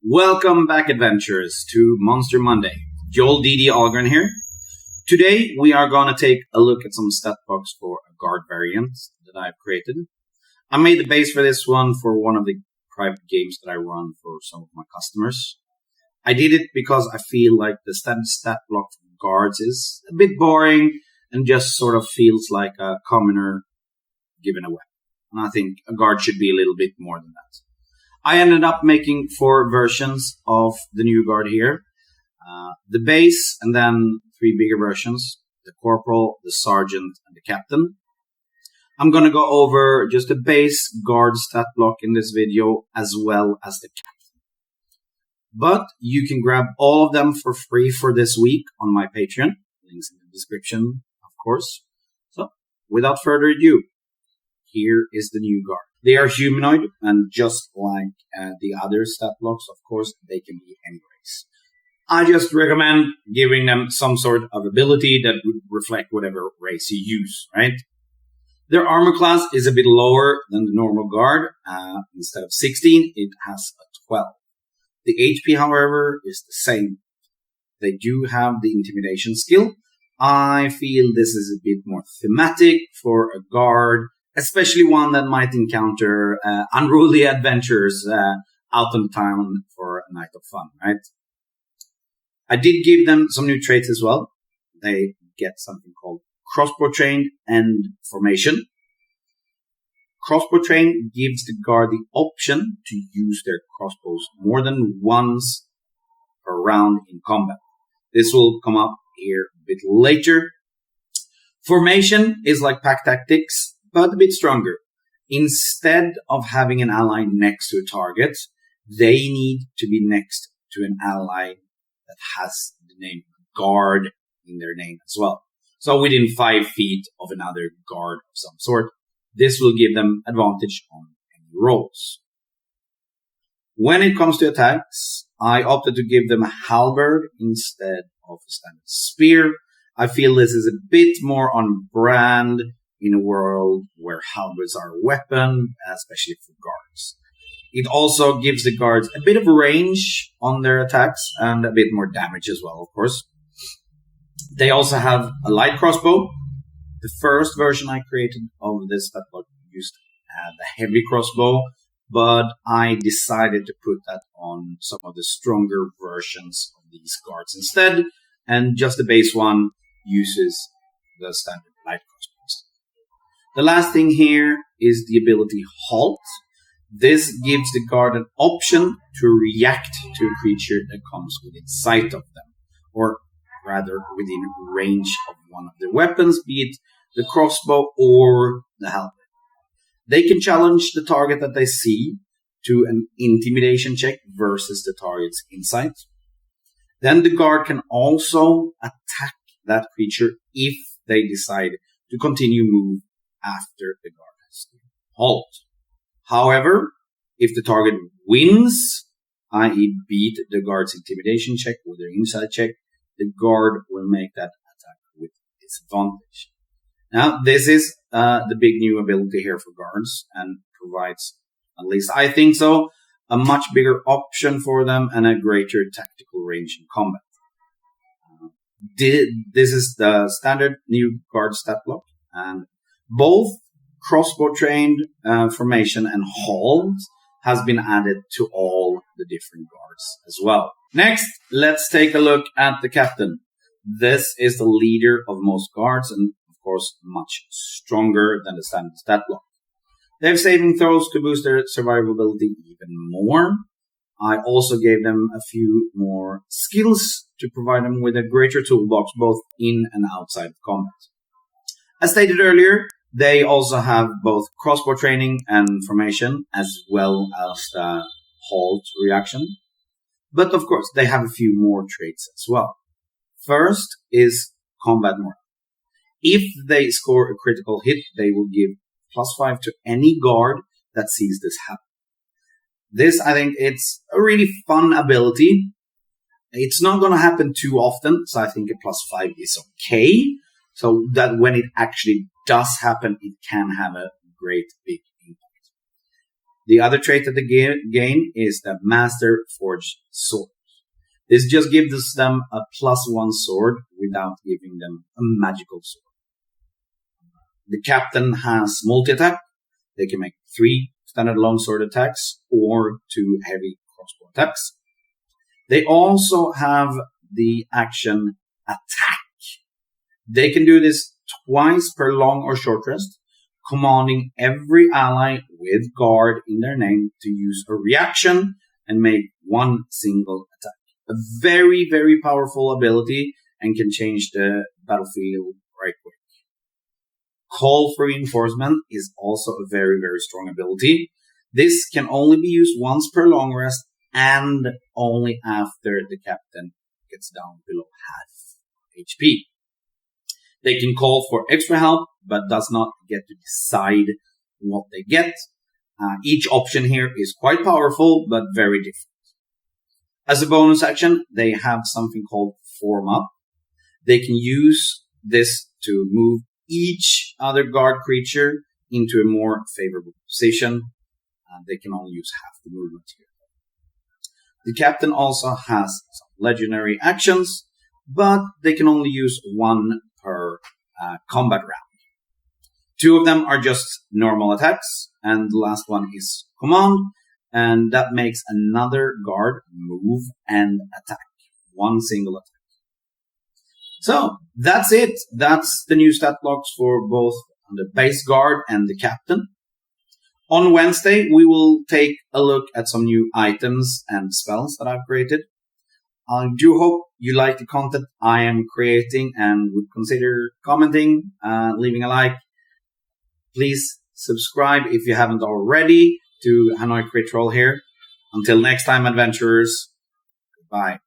Welcome back, adventurers, to Monster Monday. Joel D.D. Algren here. Today, we are going to take a look at some stat blocks for a guard variant that I've created. I made the base for this one for one of the private games that I run for some of my customers. I did it because I feel like the standard stat block for guards is a bit boring and just sort of feels like a commoner given a weapon. And I think a guard should be a little bit more than that. I ended up making 4 versions of the new guard here. The base and then 3 bigger versions. The corporal, the sergeant, and the captain. I'm going to go over just the base guard stat block in this video as well as the captain. But you can grab all of them for free for this week on my Patreon. Links in the description, of course. So, without further ado, here is the new guard. They are humanoid, and just like the other stat blocks, of course, they can be any race. I just recommend giving them some sort of ability that would reflect whatever race you use, right? Their armor class is a bit lower than the normal guard. Instead of 16, it has a 12. The HP, however, is the same. They do have the intimidation skill. I feel this is a bit more thematic for a guard, especially one that might encounter unruly adventurers out on town for a night of fun, right? I did give them some new traits as well. They get something called crossbow trained and formation. Crossbow trained gives the guard the option to use their crossbows more than once per round in combat. This will come up here a bit later. Formation is like pack tactics, but a bit stronger. Instead of having an ally next to a target, they need to be next to an ally that has the name guard in their name as well. So within 5 feet of another guard of some sort. This will give them advantage on any rolls. When it comes to attacks, I opted to give them a halberd instead of a standard spear. I feel this is a bit more on brand in a world where halberds are a weapon, especially for guards. It also gives the guards a bit of range on their attacks and a bit more damage as well, of course. They also have a light crossbow. The first version I created of this stat block used the heavy crossbow, but I decided to put that on some of the stronger versions of these guards instead, and just the base one uses the standard light crossbows. The last thing here is the ability Halt. This gives the guard an option to react to a creature that comes within sight of them, or rather within range of one of their weapons, be it the crossbow or the halberd. They can challenge the target that they see to an intimidation check versus the target's insight. Then the guard can also attack that creature if they decide to continue move after the guard has halt. However, if the target wins, i.e. beat the guard's intimidation check with their insight check, the guard will make that attack with disadvantage. Now, this is the big new ability here for guards and provides, at least I think so, a much bigger option for them and a greater tactical range in combat. This is the standard new guard stat block, and both crossbow trained formation and halt has been added to all the different guards as well. Next, let's take a look at the captain. This is the leader of most guards and of course much stronger than the standard stat block. They have saving throws to boost their survivability even more. I also gave them a few more skills to provide them with a greater toolbox both in and outside of combat. As stated earlier, they also have both crossbow training and formation, as well as the halt reaction. But of course, they have a few more traits as well. First is combat morale. If they score a critical hit, they will give +5 to any guard that sees this happen. This, I think, it's a really fun ability. It's not going to happen too often, so I think a +5 is okay. So that when it actually does happen, it can have a great big impact. The other trait that they gain is the Master Forged Sword. This just gives them a +1 sword without giving them a magical sword. The captain has multi-attack. They can make 3 standard longsword attacks or 2 heavy crossbow attacks. They also have the action attack. They can do this twice per long or short rest, commanding every ally with guard in their name to use a reaction and make 1 single attack. A very, very powerful ability and can change the battlefield right quick. Call for Reinforcement is also a very, very strong ability. This can only be used once per long rest and only after the captain gets down below half HP. They can call for extra help, but does not get to decide what they get. Each option here is quite powerful, but very different. As a bonus action, they have something called Form Up. They can use this to move each other guard creature into a more favorable position. They can only use half the movement here. The captain also has some legendary actions, but they can only use 1 per combat round. 2 of them are just normal attacks, and the last one is command, and that makes another guard move and attack. 1 single attack. So, that's it. That's the new stat blocks for both the base guard and the captain. On Wednesday, we will take a look at some new items and spells that I've created. I do hope you like the content I am creating and would consider commenting, leaving a like. Please subscribe if you haven't already to Hanoi Crit Roll here. Until next time, adventurers, goodbye.